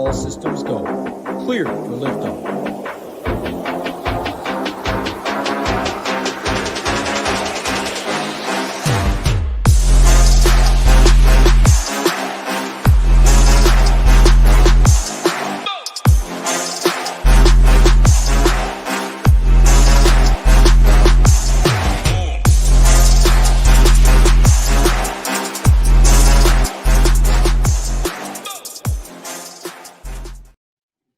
All systems go. Clear for liftoff.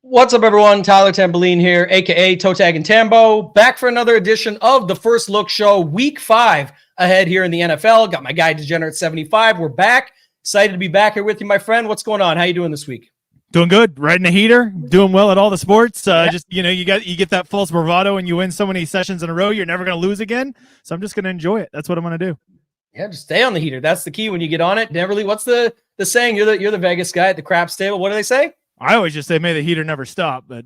What's up, everyone? Tyler Tamboline here, a.k.a. ToeTagginTambo, back for another edition of the First Look Show. Week 5 ahead here in the NFL. Got my guy, Degenerate75. We're back. Excited to be back here with you, my friend. What's going on? How you doing this week? Doing good. Riding a heater. Doing well at all the sports. Just, you get that false bravado and you win so many sessions in a row, you're never going to lose again. So I'm just going to enjoy it. That's what I'm going to do. Yeah, just stay on the heater. That's the key when you get on it. Never leave. What's the saying? You're the Vegas guy at the craps table. What do they say? I always just say, may the heater never stop, but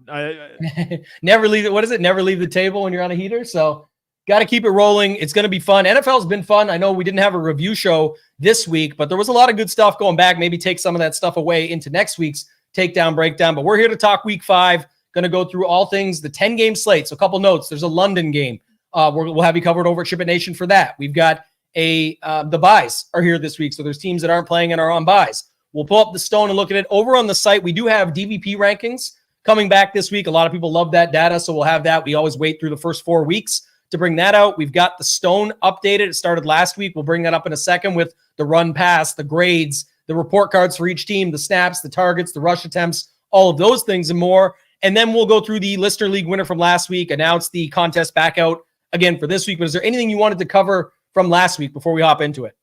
never leave it. What is it? Never leave the table when you're on a heater. So got to keep it rolling. It's going to be fun. NFL's been fun. I know we didn't have a review show this week, but there was a lot of good stuff going back. Maybe take some of that stuff away into next week's takedown breakdown, but we're here to talk week 5. Going to go through all things, the 10-game slate. So a couple notes. There's a London game. We'll have you covered over at SHIPIT Nation for that. We've got the buys are here this week. So there's teams that aren't playing and are on buys. We'll pull up the stone and look at it. Over on the site, we do have DVP rankings coming back this week. A lot of people love that data, so we'll have that. We always wait through the first 4 weeks to bring that out. We've got the stone updated. It started last week. We'll bring that up in a second with the run pass, the grades, the report cards for each team, the snaps, the targets, the rush attempts, all of those things and more. And then we'll go through the Listener League winner from last week, announce the contest back out again for this week. But is there anything you wanted to cover from last week before we hop into it?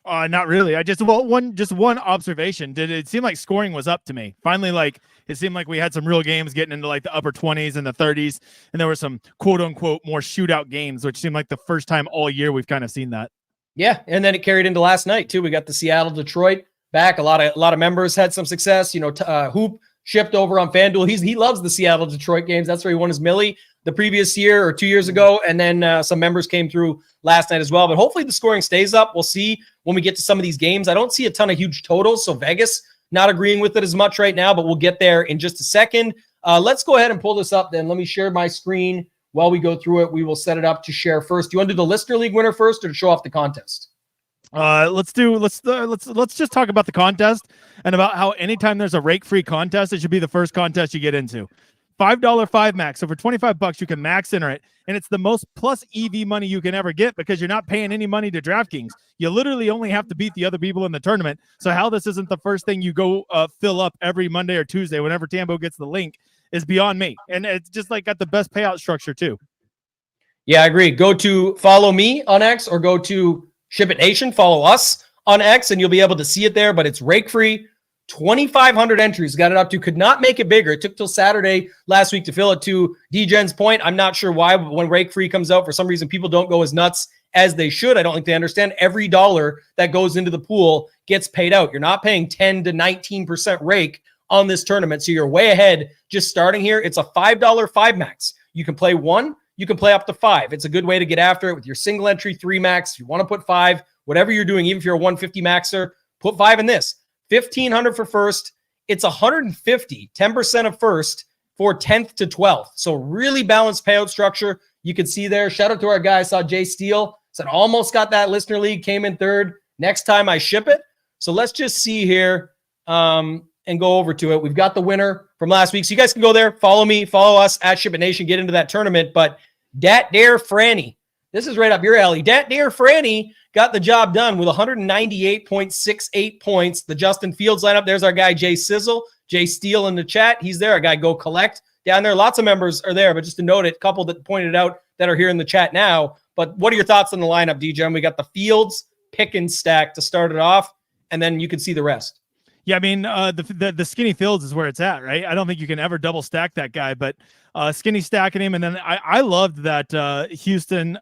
Not really. One observation. Did it seem like scoring was up to me? Finally, it seemed like we had some real games getting into the upper 20s and the 30s, and there were some quote unquote more shootout games, which seemed like the first time all year we've kind of seen that. Yeah, and then it carried into last night too. We got the Seattle Detroit back. A lot of members had some success. Hoop shipped over on FanDuel. He loves the Seattle Detroit games. That's where he won his millie the previous year or 2 years ago, and then some members came through last night as well. But hopefully the scoring stays up. We'll see when we get to some of these games. I don't see a ton of huge totals, so Vegas not agreeing with it as much right now, but we'll get there in just a second. Let's go ahead and pull this up then. Let me share my screen while we go through it. We will set it up to share first. Do you want to do the Listener League winner first or to show off the contest? Let's just talk about the contest and about how anytime there's a rake-free contest, it should be the first contest you get into. $5 5 max. So for $25, you can max enter it. And it's the most plus EV money you can ever get because you're not paying any money to DraftKings. You literally only have to beat the other people in the tournament. So how this isn't the first thing you go fill up every Monday or Tuesday whenever Tambo gets the link is beyond me. And it's just got the best payout structure too. Yeah, I agree. Go to follow me on X or go to SHIPIT Nation. Follow us on X and you'll be able to see it there, but it's rake free. 2,500 entries got it up to. Could not make it bigger. It took till Saturday last week to fill it. To DGen's point, I'm not sure why, but when rake free comes out, for some reason people don't go as nuts as they should. I don't think they understand every dollar that goes into the pool gets paid out. You're not paying 10 to 19% rake on this tournament, so you're way ahead just starting here. It's a $5 5 max. You can play 1, you can play up to 5. It's a good way to get after it with your single entry 3 max. If you want to put 5, whatever you're doing, even if you're a 150 maxer, put 5 in this. 1,500 for first. It's 150, 10% of first for 10th to 12th. So really balanced payout structure. You can see there. Shout out to our guy. I saw Jay Steele said almost got that Listener League, came in third. Next time I ship it. So let's just see here and go over to it. We've got the winner from last week. So you guys can go there, follow me, follow us at SHIPIT Nation, get into that tournament. But Dat Dare Franny, this is right up your alley. Dat Dare Franny got the job done with 198.68 points. The Justin Fields lineup. There's our guy, Jay Sizzle. Jay Steele in the chat. He's there. Our guy, Go Collect down there. Lots of members are there, but just to note it, a couple that pointed out that are here in the chat now. But what are your thoughts on the lineup, DJ? We got the Fields Pickens stack to start it off, and then you can see the rest. Yeah, I mean, the skinny Fields is where it's at, right? I don't think you can ever double stack that guy, but skinny stacking him. And then I loved that Houston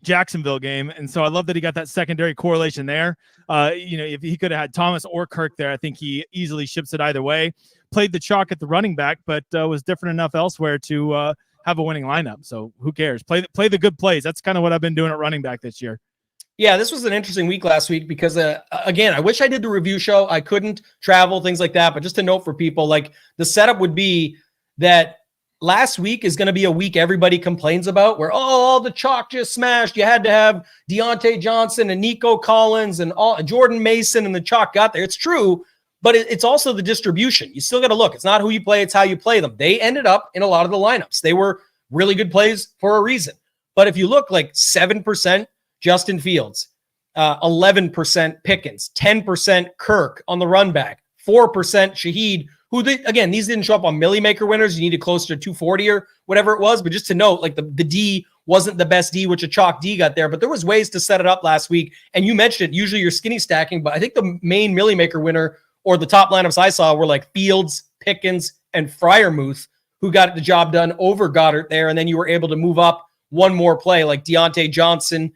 Jacksonville game. And so I love that he got that secondary correlation there. If he could have had Thomas or Kirk there, I think he easily ships it either way. Played the chalk at the running back, but was different enough elsewhere to have a winning lineup. So who cares? Play the good plays. That's kind of what I've been doing at running back this year. Yeah, this was an interesting week last week because, again, I wish I did the review show. I couldn't travel, things like that. But just a note for people, like the setup would be that last week is going to be a week everybody complains about where, all the chalk just smashed. You had to have Deontay Johnson and Nico Collins and Jordan Mason and the chalk got there. It's true, but it's also the distribution. You still got to look. It's not who you play, it's how you play them. They ended up in a lot of the lineups. They were really good plays for a reason. But if you look, like 7% Justin Fields, 11% Pickens, 10% Kirk on the run back, 4% Shaheed, who again, these didn't show up on Millie Maker winners. You needed closer to 240 or whatever it was. But just to note, like the D wasn't the best D, which a chalk D got there. But there was ways to set it up last week. And you mentioned it. Usually you're skinny stacking. But I think the main Millie Maker winner or the top lineups I saw were like Fields, Pickens, and Freiermuth, who got the job done over Goddard there. And then you were able to move up one more play, like Deontay Johnson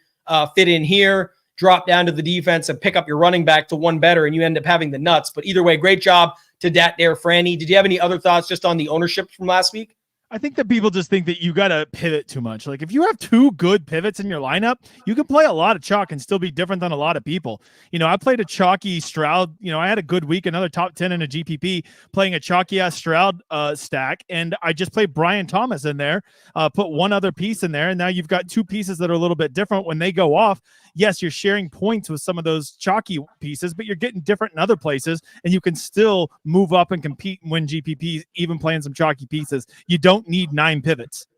fit in here, drop down to the defense and pick up your running back to one better, and you end up having the nuts. But either way, great job to Dat there, Franny. Did you have any other thoughts just on the ownership from last week? I think that people just think that you got to pivot too much. Like if you have two good pivots in your lineup, you can play a lot of chalk and still be different than a lot of people. I played a chalky Stroud. I had a good week, another top 10 in a GPP, playing a chalky ass Stroud stack. And I just played Brian Thomas in there, put one other piece in there. And now you've got two pieces that are a little bit different. When they go off, yes, you're sharing points with some of those chalky pieces, but you're getting different in other places, and you can still move up and compete and win GPPs, even playing some chalky pieces. You don't need 9 pivots.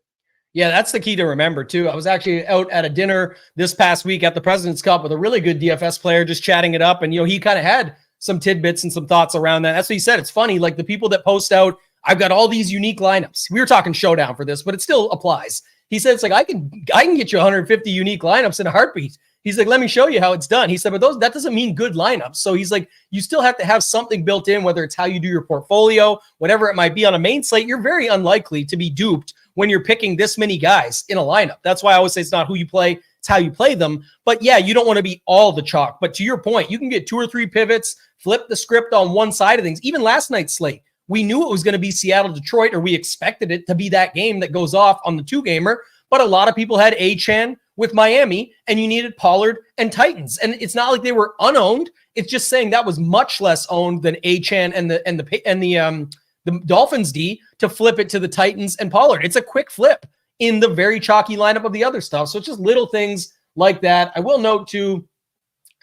Yeah, that's the key to remember, too. I was actually out at a dinner this past week at the President's Cup with a really good DFS player, just chatting it up, and, he kind of had some tidbits and some thoughts around that. That's what he said. It's funny, like the people that post out, I've got all these unique lineups. We were talking Showdown for this, but it still applies. He said, it's like, I can get you 150 unique lineups in a heartbeat. He's like, let me show you how it's done. He said, but that doesn't mean good lineups. So he's like, you still have to have something built in, whether it's how you do your portfolio, whatever it might be on a main slate. You're very unlikely to be duped when you're picking this many guys in a lineup. That's why I always say it's not who you play, it's how you play them. But yeah, you don't want to be all the chalk. But to your point, you can get 2 or 3 pivots, flip the script on one side of things. Even last night's slate, we knew it was going to be Seattle-Detroit, or we expected it to be that game that goes off on the 2-gamer. But a lot of people had Achane with Miami, and you needed Pollard and Titans. And it's not like they were unowned. It's just saying that was much less owned than Achane and the Dolphins D to flip it to the Titans and Pollard. It's a quick flip in the very chalky lineup of the other stuff. So it's just little things like that. I will note too,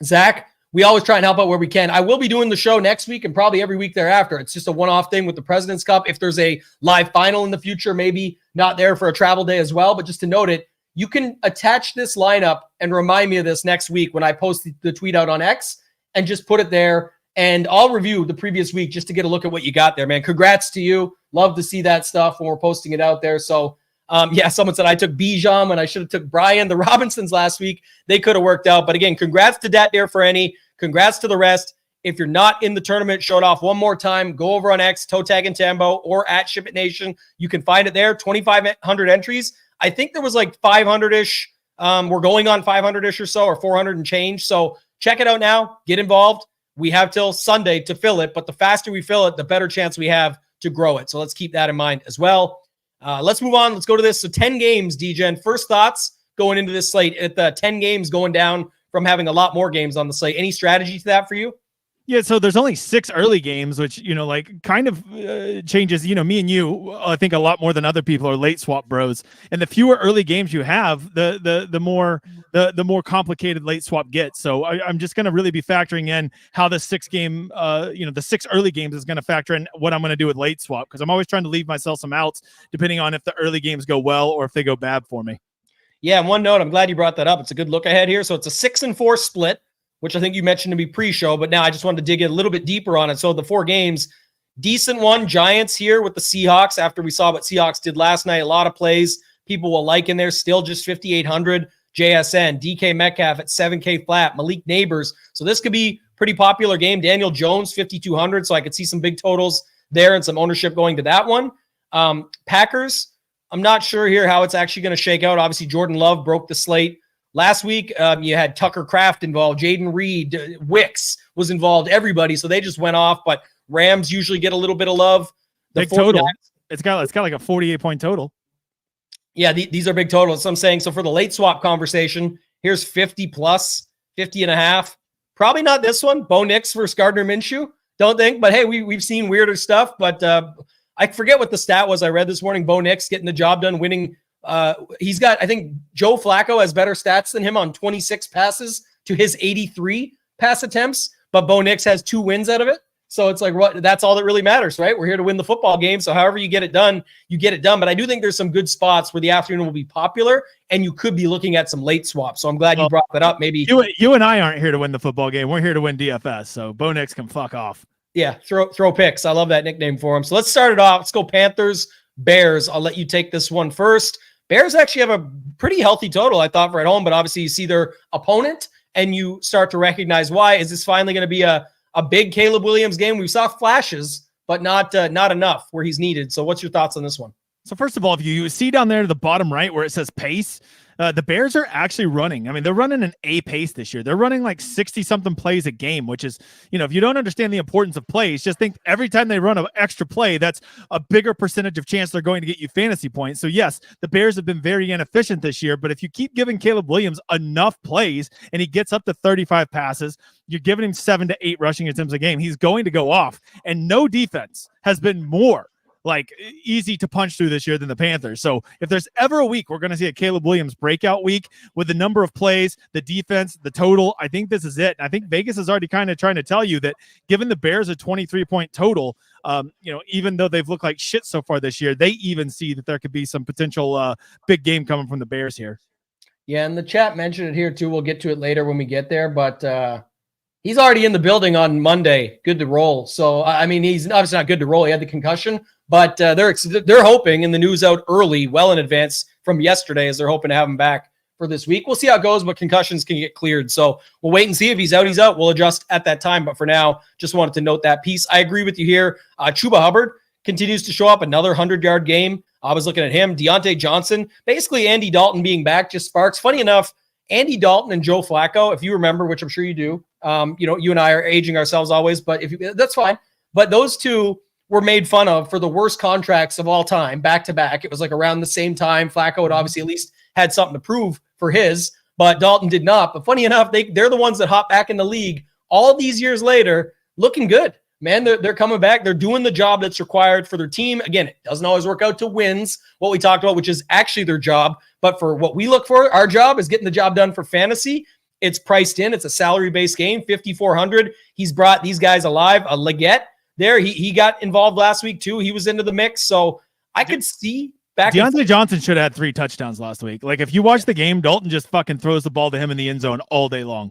Zach, we always try and help out where we can. I will be doing the show next week and probably every week thereafter. It's just a one-off thing with the President's Cup. If there's a live final in the future, maybe not there for a travel day as well. But just to note it, you can attach this lineup and remind me of this next week when I post the tweet out on X, and just put it there. And I'll review the previous week just to get a look at what you got there, man. Congrats to you. Love to see that stuff when we're posting it out there. So, yeah, someone said I took Bijan when I should have took Brian. The Robinsons last week, they could have worked out. But again, congrats to Dat there for any. Congrats to the rest. If you're not in the tournament, show it off one more time. Go over on X, ToeTagginTambo, or at SHIPIT Nation. You can find it there. 2,500 entries. I think there was like 500-ish. We're going on 500-ish or so, or 400 and change. So check it out now. Get involved. We have till Sunday to fill it, but the faster we fill it, the better chance we have to grow it. So let's keep that in mind as well. Let's move on. Let's go to this. So 10 games, DGen. First thoughts going into this slate at the 10 games going down from having a lot more games on the slate. Any strategy to that for you? Yeah, so there's only 6 early games, which, kind of changes, me and you, I think a lot more than other people are late swap bros. And the fewer early games you have, the more complicated late swap gets. So I'm just going to really be factoring in how the 6 game, the 6 early games is going to factor in what I'm going to do with late swap, because I'm always trying to leave myself some outs depending on if the early games go well or if they go bad for me. Yeah, and one note, I'm glad you brought that up. It's a good look ahead here. So it's a 6-4 split, which I think you mentioned to me pre-show, but now I just wanted to dig in a little bit deeper on it. So the 4 games, decent one, Giants here with the Seahawks after we saw what Seahawks did last night. A lot of plays people will like in there, still just 5,800. JSN, DK Metcalf at 7K flat, Malik Neighbors. So this could be pretty popular game. Daniel Jones, 5,200. So I could see some big totals there and some ownership going to that one. Packers, I'm not sure here how it's actually going to shake out. Obviously, Jordan Love broke the slate. Last week, you had Tucker Kraft involved, Jaden Reed, Wicks was involved, everybody. So they just went off, but Rams usually get a little bit of love. The big total. It's got like a 48-point total. Yeah, these are big totals. So I'm saying, so for the late swap conversation, here's 50 plus 50.5. Probably not this one. Bo Nix versus Gardner Minshew. Don't think, but hey, we've seen weirder stuff. But I forget what the stat was I read this morning. Bo Nix getting the job done, winning. He's got, I think Joe Flacco has better stats than him on 26 passes to his 83 pass attempts, but Bo Nix has 2 wins out of it. So it's like, that's all that really matters, right? We're here to win the football game. So however you get it done, you get it done. But I do think there's some good spots where the afternoon will be popular and you could be looking at some late swaps. So I'm glad you brought that up. Maybe you and I aren't here to win the football game. We're here to win DFS. So Bo Nix can fuck off. Yeah. Throw picks. I love that nickname for him. So let's start it off. Let's go Panthers, Bears. I'll let you take this one first. Bears actually have a pretty healthy total, I thought, for at home, but obviously you see their opponent and you start to recognize why. Is this finally going to be a big Caleb Williams game? We saw flashes, but not enough where he's needed. So what's your thoughts on this one? So first of all, if you see down there to the bottom right where it says pace, the Bears are actually running. I mean, they're running an A pace this year. They're running like 60-something plays a game, which is, if you don't understand the importance of plays, just think every time they run an extra play, that's a bigger percentage of chance they're going to get you fantasy points. So yes, the Bears have been very inefficient this year, but if you keep giving Caleb Williams enough plays and he gets up to 35 passes, you're giving him 7 to 8 rushing attempts a game, he's going to go off. And no defense has been more easy to punch through this year than the Panthers. So if there's ever a week we're going to see a Caleb Williams breakout week with the number of plays, the defense, the total, I think this is it. And I think Vegas is already kind of trying to tell you that given the Bears a 23-point total, even though they've looked like shit so far this year, they even see that there could be some potential big game coming from the Bears here. Yeah, and the chat mentioned it here too. We'll get to it later when we get there, but he's already in the building on Monday. Good to roll. So, I mean, he's obviously not good to roll. He had the concussion, but they're hoping, and the news out early, well in advance from yesterday, as they're hoping to have him back for this week. We'll see how it goes, but concussions can get cleared. So we'll wait and see. If he's out, he's out. We'll adjust at that time. But for now, just wanted to note that piece. I agree with you here. Chuba Hubbard continues to show up, another 100-yard game. I was looking at him. Deontay Johnson, basically Andy Dalton being back just sparks. Funny enough, Andy Dalton and Joe Flacco, if you remember, which I'm sure you do, you and I are aging ourselves always, but that's fine. But those two were made fun of for the worst contracts of all time, back to back. It was like around the same time. Flacco had obviously at least had something to prove for his, but Dalton did not. But funny enough, they're the ones that hop back in the league all these years later, looking good. Man, they're coming back. They're doing the job that's required for their team. Again, it doesn't always work out to wins, what we talked about, which is actually their job. But for what we look for, our job is getting the job done for fantasy. It's priced in. It's a salary-based game, $5,400. He's brought these guys alive. A Leggett there, he got involved last week too. He was into the mix. So I could see back. Deontay Johnson should have had 3 touchdowns last week. Like if you watch the game, Dalton just fucking throws the ball to him in the end zone all day long.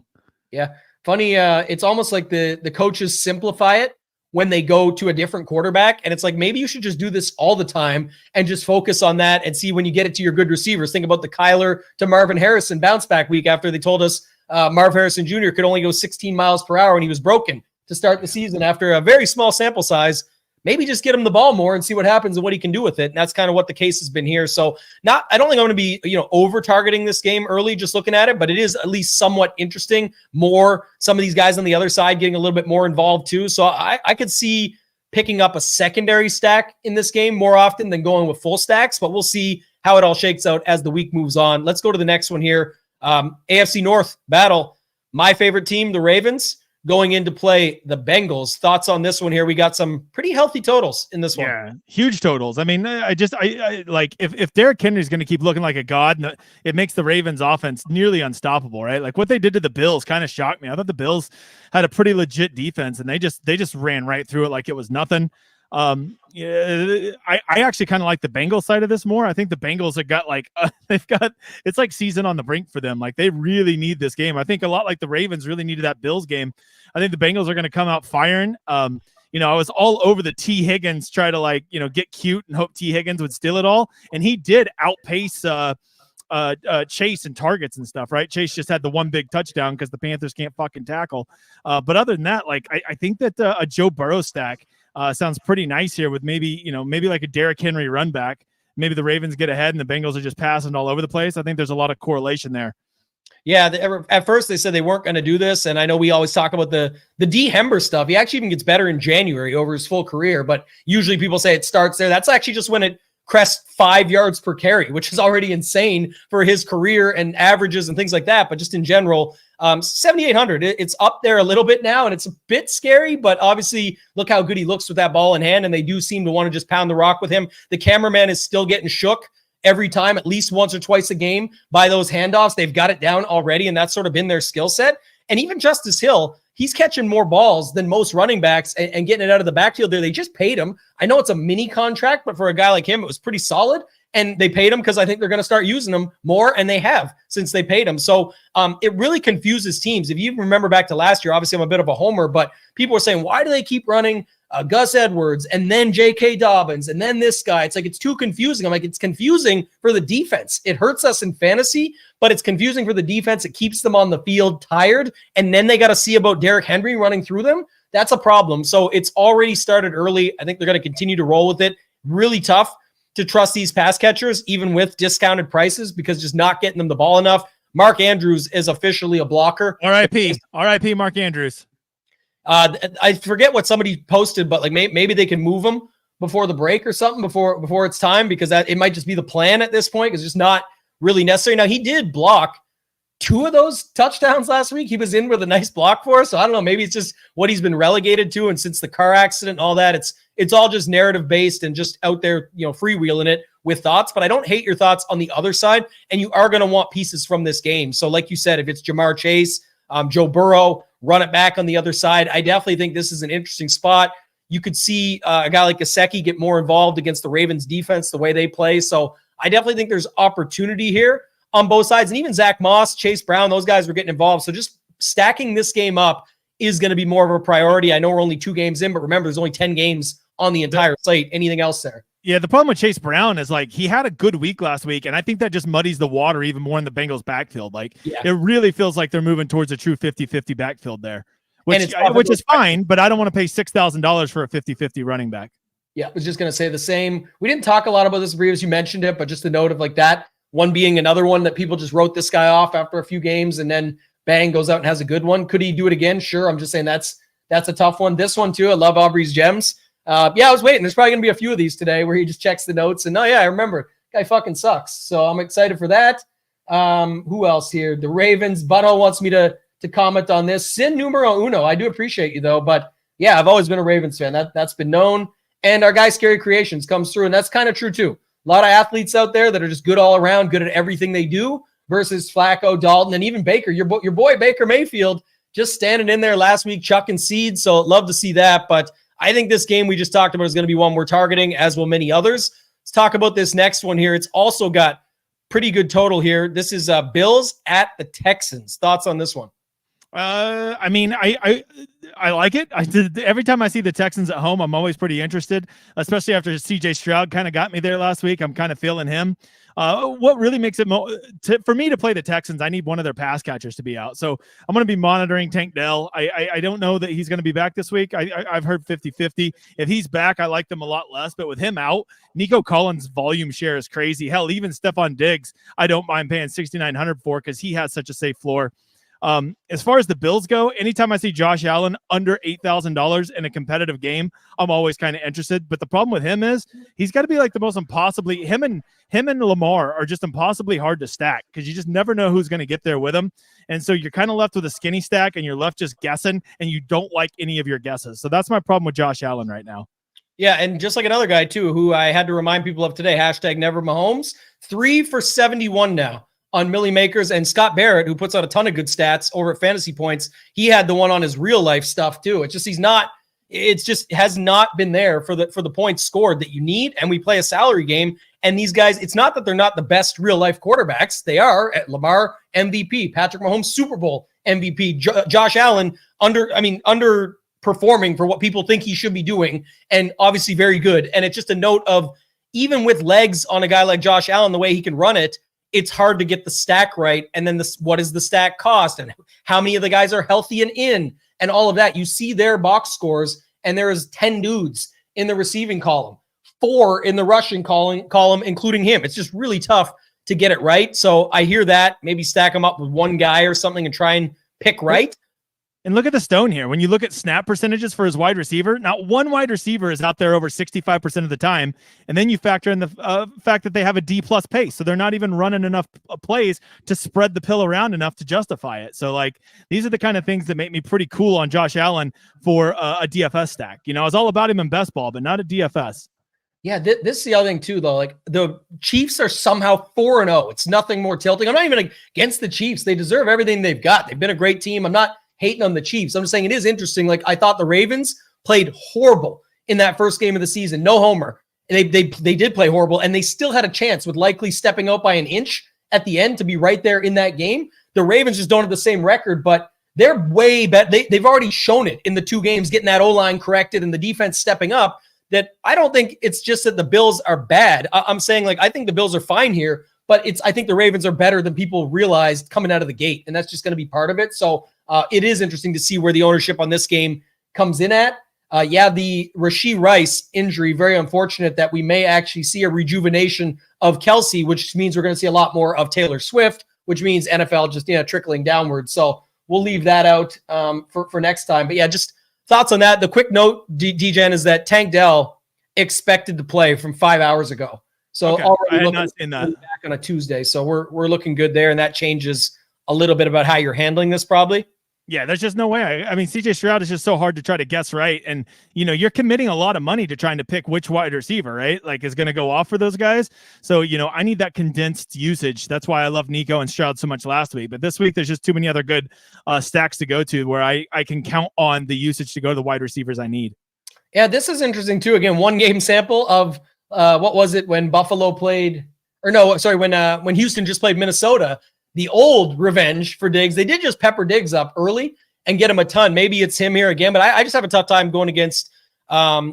Yeah. Funny. It's almost like the coaches simplify it when they go to a different quarterback. And it's like, maybe you should just do this all the time and just focus on that and see when you get it to your good receivers. Think about the Kyler to Marvin Harrison bounce back week after they told us Marv Harrison Jr. could only go 16 miles per hour and he was broken to start the season after a very small sample size. Maybe just get him the ball more and see what happens and what he can do with it. And that's kind of what the case has been here. So I don't think I'm going to be, over targeting this game early, just looking at it, but it is at least somewhat interesting. More, some of these guys on the other side getting a little bit more involved too. So I could see picking up a secondary stack in this game more often than going with full stacks, but we'll see how it all shakes out as the week moves on. Let's go to the next one here. AFC North battle. My favorite team, the Ravens, going in to play the Bengals. Thoughts on this one here? We got some pretty healthy totals in this one. Yeah, huge totals. I mean, I like if Derrick Henry is going to keep looking like a god, it makes the Ravens offense nearly unstoppable, right? Like what they did to the Bills kind of shocked me. I thought the Bills had a pretty legit defense and they just ran right through it like it was nothing. Yeah, I actually kind of like the Bengals side of this more. I think the Bengals have got it's like season on the brink for them. Like they really need this game. I think a lot like the Ravens really needed that Bills game. I think the Bengals are going to come out firing. I was all over the T Higgins try to get cute and hope T Higgins would steal it all. And he did outpace Chase and targets and stuff, right? Chase just had the one big touchdown because the Panthers can't fucking tackle. But other than that, I think that a Joe Burrow stack sounds pretty nice here with maybe like a Derrick Henry run back. Maybe the Ravens get ahead and the Bengals are just passing all over the place. I think there's a lot of correlation there. Yeah, at first they said they weren't going to do this, and I know we always talk about the D Hember stuff. He actually even gets better in January over his full career, but usually people say it starts there. That's actually just when it crest 5 yards per carry, which is already insane for his career and averages and things like that. But just in general, 7,800, it's up there a little bit now, and it's a bit scary, but obviously look how good he looks with that ball in hand, and they do seem to want to just pound the rock with him. The cameraman is still getting shook every time, at least once or twice a game, by those handoffs. They've got it down already, and that's sort of been their skill set. And even Justice Hill, he's catching more balls than most running backs and getting it out of the backfield there. They just paid him. I know it's a mini contract, but for a guy like him, it was pretty solid. And they paid him because I think they're going to start using him more, and they have since they paid him. So it really confuses teams. If you remember back to last year, obviously I'm a bit of a homer, but people were saying, why do they keep running Gus Edwards and then J.K. Dobbins and then this guy? It's like, it's too confusing. I'm like, it's confusing for the defense. It hurts us in fantasy, but it's confusing for the defense. It keeps them on the field tired, and then they got to see about Derrick Henry running through them. That's a problem. So it's already started early. I think they're going to continue to roll with it. Really tough to trust these pass catchers, even with discounted prices, because just not getting them the ball enough. Mark Andrews is officially a blocker. R.I.P. Mark Andrews. I forget what somebody posted, but like maybe they can move him before the break or something before it's time, because that it might just be the plan at this point, because it's just not really necessary. Now, he did block 2 of those touchdowns last week. He was in with a nice block for us. So I don't know, maybe it's just what he's been relegated to. And since the car accident and all that, it's all just narrative based and just out there, freewheeling it with thoughts. But I don't hate your thoughts on the other side. And you are going to want pieces from this game. So like you said, if it's Jamar Chase, Joe Burrow, run it back on the other side. I definitely think this is an interesting spot. You could see a guy like Gesicki get more involved against the Ravens defense, the way they play. So I definitely think there's opportunity here on both sides. And even Zach Moss, Chase Brown, those guys were getting involved. So just stacking this game up is going to be more of a priority. I know we're only 2 games in, but remember, there's only 10 games on the entire slate. Anything else there? Yeah, the problem with Chase Brown is like he had a good week last week, and I think that just muddies the water even more in the Bengals backfield. It really feels like they're moving towards a true 50-50 backfield there, which is fine, but I don't want to pay $6,000 for a 50-50 running back. Yeah, I was just going to say the same. We didn't talk a lot about this, Breves. You mentioned it, but just a note of like that one being another one that people just wrote this guy off after a few games, and then bang, goes out and has a good one. Could he do it again? Sure. I'm just saying that's a tough one. This one too. I love Aubrey's Gems. I was waiting. There's probably going to be a few of these today where he just checks the notes and, I remember. Guy fucking sucks. So I'm excited for that. Who else here? The Ravens. Butto wants me to comment on this. Sin numero uno. I do appreciate you, though. But, yeah, I've always been a Ravens fan. That's been known. And our guy Scary Creations comes through, and that's kind of true, too. A lot of athletes out there that are just good all around, good at everything they do, versus Flacco, Dalton, and even Baker. Your boy Baker Mayfield just standing in there last week chucking seeds. So love to see that. But I think this game we just talked about is going to be one we're targeting, as will many others. Let's talk about this next one here. It's also got pretty good total here. This is Bills at the Texans. Thoughts on this one? I like it. Every time I see the Texans at home, I'm always pretty interested, especially after CJ Stroud kind of got me there last week. I'm kind of feeling him. What really makes it for me to play the Texans, I need one of their pass catchers to be out. So I'm going to be monitoring Tank Dell. I don't know that he's going to be back this week. I've heard 50-50. If he's back, I like them a lot less. But with him out, Nico Collins' volume share is crazy. Hell, even Stephon Diggs, I don't mind paying $6,900 for because he has such a safe floor. As far as the Bills go, anytime I see Josh Allen under $8,000 in a competitive game, I'm always kind of interested. But the problem with him is he's got to be like the most impossibly him and Lamar are just impossibly hard to stack because you just never know who's going to get there with him. And so you're kind of left with a skinny stack and you're left just guessing and you don't like any of your guesses. So that's my problem with Josh Allen right now. Yeah, and just like another guy too, who I had to remind people of today, #NeverMahomes, 3 for 71 now on Millie Makers, and Scott Barrett, who puts out a ton of good stats over at Fantasy Points. He had the one on his real life stuff too. It's just has not been there for the points scored that you need. And we play a salary game. And these guys, it's not that they're not the best real life quarterbacks. They are. At Lamar MVP, Patrick Mahomes Super Bowl MVP, Josh Allen underperforming for what people think he should be doing, and obviously very good. And it's just a note of, even with legs on a guy like Josh Allen, the way he can run it, it's hard to get the stack right. And then what does the stack cost? And how many of the guys are healthy and in? And all of that. You see their box scores, and there is 10 dudes in the receiving column, 4 in the rushing column, including him. It's just really tough to get it right. So I hear that. Maybe stack them up with one guy or something and try and pick right. And look at the stone here. When you look at snap percentages for his wide receiver, not one wide receiver is out there over 65% of the time. And then you factor in the fact that they have a D plus pace. So they're not even running enough plays to spread the pill around enough to justify it. So like, these are the kind of things that make me pretty cool on Josh Allen for a DFS stack. You know, I was all about him in best ball, but not a DFS. Yeah, this is the other thing too, though. Like the Chiefs are somehow 4-0. It's nothing more tilting. I'm not even against the Chiefs. They deserve everything they've got. They've been a great team. I'm not hating on the Chiefs. I'm just saying it is interesting. Like I thought the Ravens played horrible in that first game of the season. No homer. They did play horrible, and they still had a chance with likely stepping out by an inch at the end to be right there in that game. The Ravens just don't have the same record, but they're way better. They've already shown it in the 2 games, getting that O-line corrected and the defense stepping up. That I don't think it's just that the Bills are bad. I'm saying like I think the Bills are fine here, but I think the Ravens are better than people realized coming out of the gate, and that's just going to be part of it. So it is interesting to see where the ownership on this game comes in at. The Rashee Rice injury, very unfortunate that we may actually see a rejuvenation of Kelsey, which means we're going to see a lot more of Taylor Swift, which means NFL just trickling downward. So we'll leave that out for next time. But yeah, just thoughts on that. The quick note, DJN, is that Tank Dell expected to play from 5 hours ago. So okay. already I had not seen that. Back on a Tuesday. So we're looking good there, and that changes a little bit about how you're handling this probably. Yeah, there's just no way. I mean, CJ Stroud is just so hard to try to guess right. And, you're committing a lot of money to trying to pick which wide receiver, right? Like is going to go off for those guys. So, I need that condensed usage. That's why I love Nico and Stroud so much last week. But this week, there's just too many other good stacks to go to where I can count on the usage to go to the wide receivers I need. Yeah, this is interesting too. Again, 1 game sample of what was it when Buffalo played, when Houston just played Minnesota. The old revenge for Diggs. They did just pepper Diggs up early and get him a ton. Maybe it's him here again, but I just have a tough time going against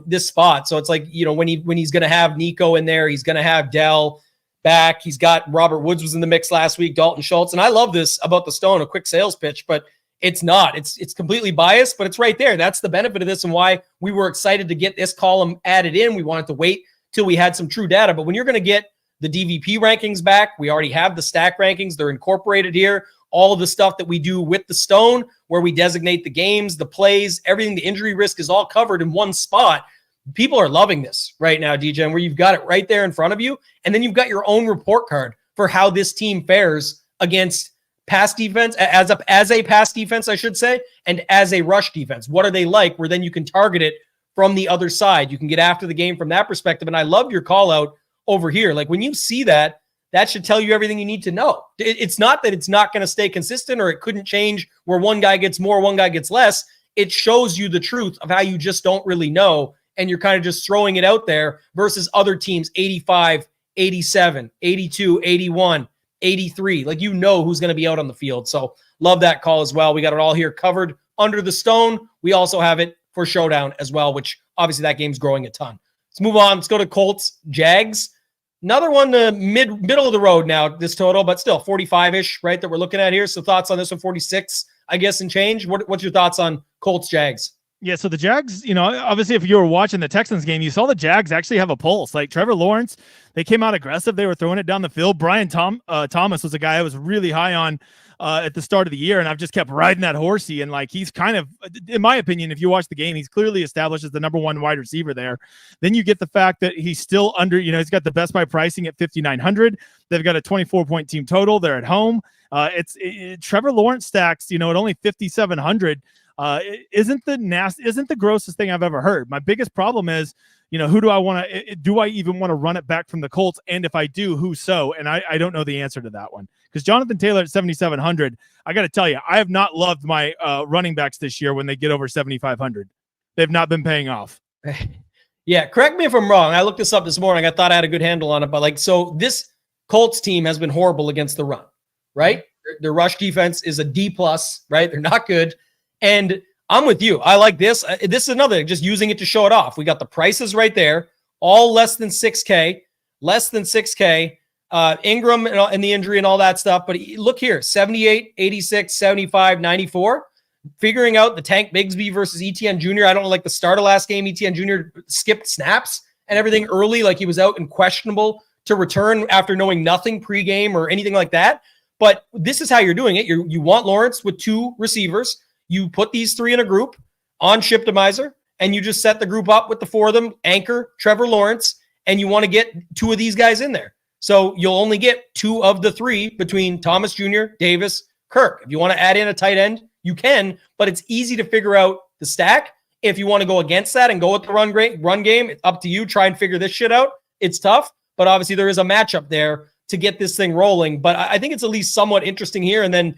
this spot. So it's like, when he's going to have Nico in there, he's going to have Dell back. He's got Robert Woods was in the mix last week, Dalton Schultz. And I love this about the Stone, a quick sales pitch, but it's not. It's completely biased, but it's right there. That's the benefit of this and why we were excited to get this column added in. We wanted to wait till we had some true data. But when you're going to get the DVP rankings back, we already have the stack rankings. They're incorporated here. All of the stuff that we do with the Stone, where we designate the games, the plays, everything, the injury risk is all covered in one spot. People are loving this right now, DJ, where you've got it right there in front of you. And then you've got your own report card for how this team fares against pass defense, as a pass defense, I should say, and as a rush defense. What are they like? Where then you can target it from the other side. You can get after the game from that perspective. And I love your call out over here. Like when you see that, that should tell you everything you need to know. It's not that it's not going to stay consistent or it couldn't change where one guy gets more, one guy gets less. It shows you the truth of how you just don't really know. And you're kind of just throwing it out there versus other teams, 85, 87, 82, 81, 83. Like, who's going to be out on the field. So love that call as well. We got it all here covered under the Stone. We also have it for Showdown as well, which obviously that game's growing a ton. Let's move on. Let's go to Colts, Jags. Another one, the middle of the road now, this total, but still 45-ish, right, that we're looking at here. So thoughts on this one, 46, I guess, and change. What's your thoughts on Colts, Jags? Yeah, so the Jags, obviously if you were watching the Texans game, you saw the Jags actually have a pulse. Like Trevor Lawrence, they came out aggressive. They were throwing it down the field. Brian Thomas was a guy I was really high on at the start of the year, and I've just kept riding that horsey. And like he's kind of, in my opinion, if you watch the game, he's clearly established as the number 1 wide receiver there. Then you get the fact that he's still under, he's got the best by pricing at 5,900. They've got a 24-point team total. They're at home. Trevor Lawrence stacks, at only 5,700. Isn't the grossest thing I've ever heard. My biggest problem is, who do I even want to run it back from the Colts? And if I do, who so? And I don't know the answer to that one. Because Jonathan Taylor at 7,700, I got to tell you, I have not loved my running backs this year when they get over 7,500. They've not been paying off. Yeah, correct me if I'm wrong. I looked this up this morning. I thought I had a good handle on it. But so this Colts team has been horrible against the run, right? Their rush defense is a D+, right? They're not good. And I'm with you. I like this. This is another, just using it to show it off. We got the prices right there, all less than 6K. Ingram and the injury and all that stuff. But look here, 78, 86, 75, 94. Figuring out the Tank Bigsby versus ETN Jr. I don't know, like the start of last game, ETN Jr. skipped snaps and everything early, like he was out and questionable to return after knowing nothing pregame or anything like that. But this is how you're doing it. You want Lawrence with 2 receivers. you put these three in a group on Shiptimizer, and you just set the group up with the four of them, Anchor, Trevor Lawrence, and you want to get two of these guys in there. So you'll only get two of the three between Thomas Jr., Davis, Kirk. If you want to add in a tight end, you can, but it's easy to figure out the stack. If you want to go against that and go with the run game, it's up to you. Try and figure this shit out. It's tough, but obviously there is a matchup there to get this thing rolling. But I think it's at least somewhat interesting here. And then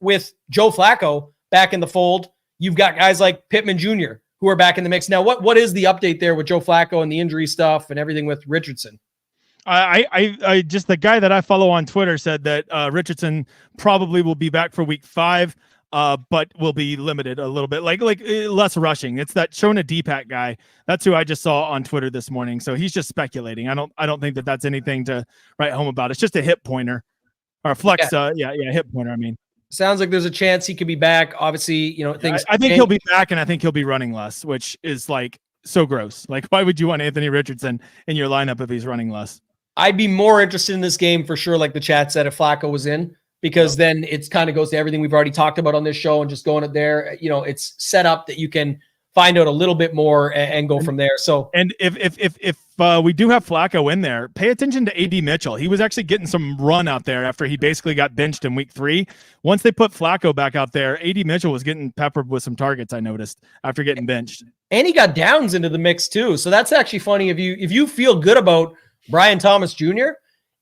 with Joe Flacco back in the fold, you've got guys like Pittman Jr. who are back in the mix. Now, what is the update there with Joe Flacco and the injury stuff and everything with Richardson? I just, the guy that I follow on Twitter said that Richardson probably will be back for week 5. But will be limited a little bit, like less rushing. It's that Shona Deepak guy. That's who I just saw on Twitter this morning. So he's just speculating. I don't think that that's anything to write home about. It's just a hip pointer or a flex. Hip pointer. I mean, sounds like there's a chance he could be back. Obviously, things. I think he'll be back, and I think he'll be running less, which is like so gross. Like, why would you want Anthony Richardson in your lineup if he's running less? I'd be more interested in this game for sure. Like the chat said, if Flacco was in. Because then it's kind of goes to everything we've already talked about on this show and just going it there. It's set up that you can find out a little bit more and go from there. So, and if we do have Flacco in there, pay attention to AD Mitchell. He was actually getting some run out there after he basically got benched in week 3. Once they put Flacco back out there, AD Mitchell was getting peppered with some targets, I noticed, after getting benched. And he got Downs into the mix too. So that's actually funny. If you feel good about Brian Thomas Jr.,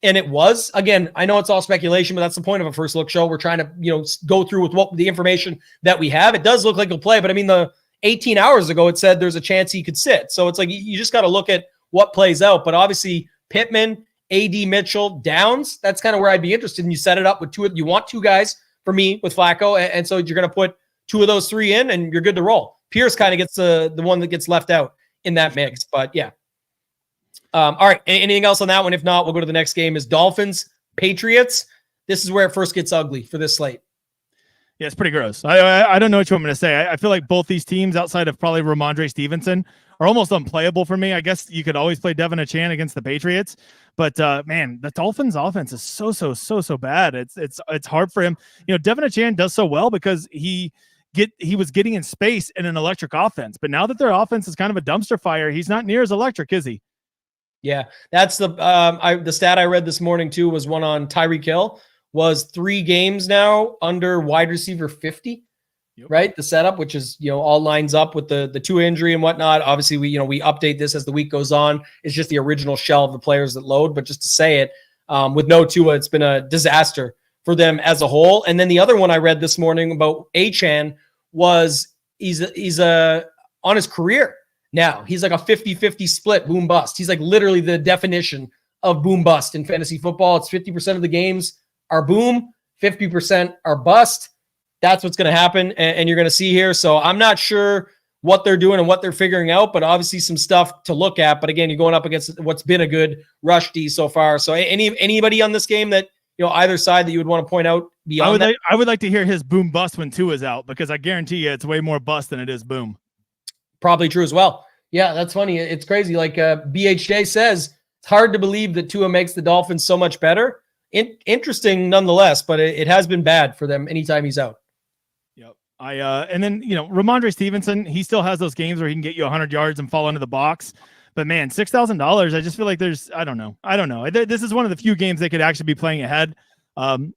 and it was, again, I know it's all speculation, but that's the point of a first look show. We're trying to, go through with what the information that we have. It does look like he'll play, but I mean, the 18 hours ago, it said there's a chance he could sit. So it's like, you just got to look at what plays out. But obviously Pittman, AD Mitchell, Downs, that's kind of where I'd be interested. And you set it up with you want two guys for me with Flacco. And so you're going to put two of those three in and you're good to roll. Pierce kind of gets the one that gets left out in that mix, but yeah. All right. Anything else on that one? If not, we'll go to the next game is Dolphins, Patriots. This is where it first gets ugly for this slate. Yeah, it's pretty gross. I don't know what you want me to say. I feel like both these teams, outside of probably Ramondre Stevenson, are almost unplayable for me. I guess you could always play Devin Achane against the Patriots, but man, the Dolphins offense is so bad. It's hard for him. Devin Achane does so well because he was getting in space in an electric offense, but now that their offense is kind of a dumpster fire, he's not near as electric, is he? Yeah, that's the stat I read this morning too was one on Tyreek Hill was 3 games now under wide receiver 50, right? The setup, which is, all lines up with the Tua injury and whatnot. Obviously we update this as the week goes on. It's just the original shell of the players that load, but just to say it, with no Tua, it's been a disaster for them as a whole. And then the other one I read this morning about Achane was he's on his career. Now, he's like a 50-50 split, boom bust. He's like literally the definition of boom bust in fantasy football. It's 50% of the games are boom, 50% are bust. That's what's going to happen, and you're going to see here. So I'm not sure what they're doing and what they're figuring out, but obviously some stuff to look at. But again, you're going up against what's been a good rush D so far. So anybody on this game that, either side that you would want to point out beyond that? I would like to hear his boom bust when Tua's out, because I guarantee you it's way more bust than it is boom. Probably true as well. Yeah, that's funny. It's crazy. Like BHJ says, it's hard to believe that Tua makes the Dolphins so much better. Interesting nonetheless, but it has been bad for them anytime he's out. Yep. And then, Ramondre Stevenson, he still has those games where he can get you 100 yards and fall into the box. But man, $6,000, I just feel like I don't know. This is one of the few games they could actually be playing ahead.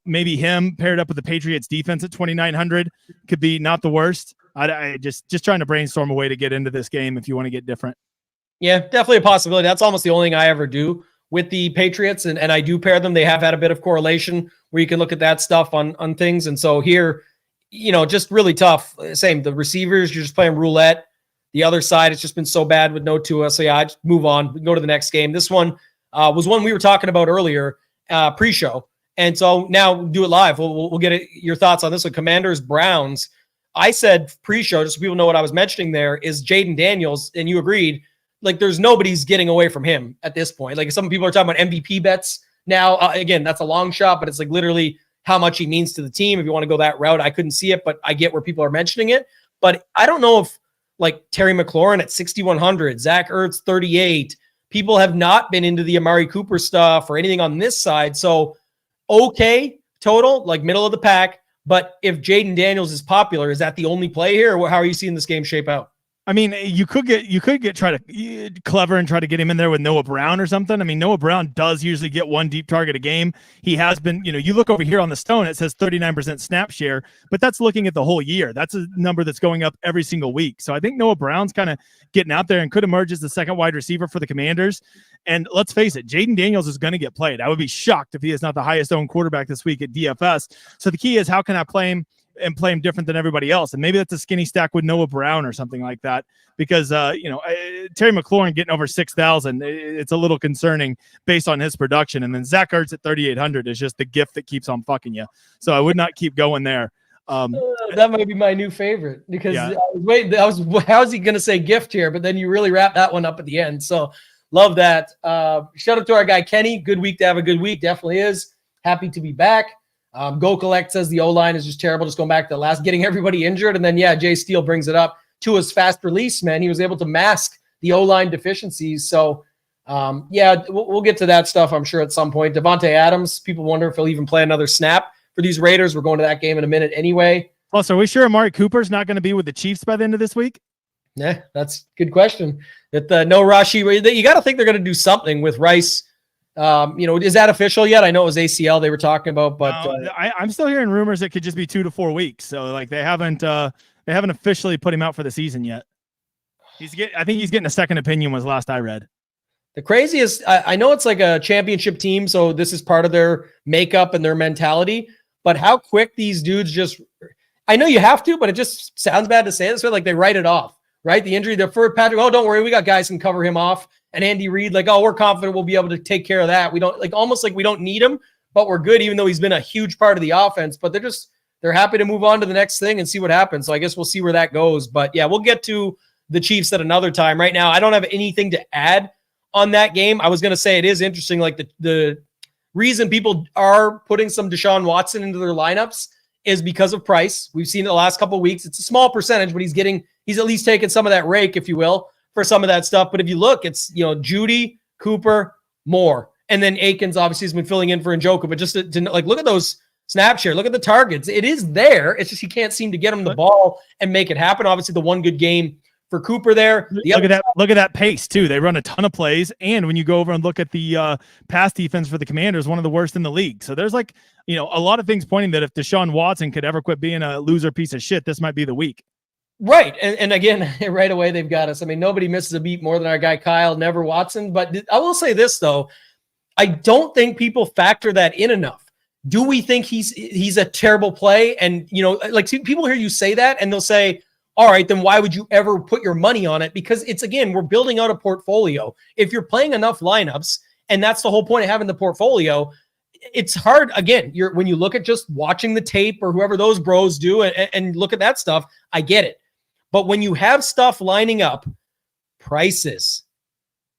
Maybe him paired up with the Patriots defense at 2,900 could be not the worst. I just trying to brainstorm a way to get into this game if you want to get different. Yeah, definitely a possibility. That's almost the only thing I ever do with the Patriots, and I do pair them. They have had a bit of correlation where you can look at that stuff on things. And so here, just really tough. Same, the receivers, you're just playing roulette. The other side, it's just been so bad with no Tua. So yeah, I just move on. We can go to the next game. This one was one we were talking about earlier, pre-show. And so now do it live. We'll get your thoughts on this one. Commanders, Browns. I said pre-show, just so people know what I was mentioning there, is Jaden Daniels, and you agreed. Like, there's nobody's getting away from him at this point. Like, some people are talking about MVP bets now. Again, that's a long shot, but it's like literally how much he means to the team. If you want to go that route, I couldn't see it, but I get where people are mentioning it. But I don't know if, like, Terry McLaurin at 6,100, Zach Ertz 38, people have not been into the Amari Cooper stuff or anything on this side. So, okay, total, like middle of the pack. But if Jaden Daniels is popular, is that the only play here, or how are you seeing this game shape out? I mean, you could try to clever and try to get him in there with Noah Brown or something. I mean, Noah Brown does usually get one deep target a game. He has been, you look over here on the stone, it says 39% snap share, but that's looking at the whole year. That's a number that's going up every single week. So I think Noah Brown's kind of getting out there and could emerge as the second wide receiver for the Commanders. And let's face it, Jaden Daniels is going to get played. I would be shocked if he is not the highest owned quarterback this week at DFS. So the key is, how can I play him and play him different than everybody else? And maybe that's a skinny stack with Noah Brown or something like that, because Terry McLaurin getting over 6,000, it's a little concerning based on his production. And then Zach Ertz at 3,800 is just the gift that keeps on fucking you. So I would not keep going there. That might be my new favorite, because yeah. how's he going to say gift here? But then you really wrap that one up at the end. So love that. Shout out to our guy Kenny. Good week to have a good week. Definitely is. Happy to be back. Go Collect says the O-line is just terrible. Just going back to the last, getting everybody injured. And then, Jay Steele brings it up to his fast release, man. He was able to mask the O-line deficiencies. So, we'll get to that stuff, I'm sure, at some point. Devontae Adams, people wonder if he'll even play another snap for these Raiders. We're going to that game in a minute anyway. Plus, are we sure Amari Cooper's not going to be with the Chiefs by the end of this week? Yeah, that's a good question. That no Rashi, you got to think they're going to do something with Rice. Is that official yet? I know it was ACL they were talking about, but I'm still hearing rumors it could just be 2 to 4 weeks. So like they haven't officially put him out for the season yet. I think he's getting a second opinion was last I read. The craziest, I know it's like a championship team, so this is part of their makeup and their mentality, but how quick these dudes I know you have to, but it just sounds bad to say this way, like they write it off, right? The injury, the for Patrick, don't worry, we got guys who can cover him off. And Andy Reid, we're confident we'll be able to take care of that. We don't almost like we don't need him, but we're good, even though he's been a huge part of the offense. But they're happy to move on to the next thing and see what happens. So I guess we'll see where that goes. But we'll get to the Chiefs at another time. Right now, I don't have anything to add on that game. I was going to say it is interesting. Like the reason people are putting some Deshaun Watson into their lineups is because of price. We've seen it the last couple of weeks. It's a small percentage, but he's at least taking some of that rake, if you will, for some of that stuff. But if you look, it's, Judy, Cooper, Moore, and then Akins obviously has been filling in for Njoku. But just to look at those snap share, look at the targets. It is there. It's just he can't seem to get him the ball and make it happen. Obviously, the one good game for Cooper there. Look at that pace too. They run a ton of plays, and when you go over and look at the pass defense for the Commanders, one of the worst in the league. So there's a lot of things pointing that if Deshaun Watson could ever quit being a loser piece of shit, this might be the week. Right. And again, right away, they've got us. I mean, nobody misses a beat more than our guy, Kyle, never Watson. But I will say this, though. I don't think people factor that in enough. Do we think he's a terrible play? And, people hear you say that and they'll say, all right, then why would you ever put your money on it? Because we're building out a portfolio. If you're playing enough lineups, and that's the whole point of having the portfolio, it's hard. Again, when you look at just watching the tape or whoever those bros do and look at that stuff, I get it. But when you have stuff lining up, prices,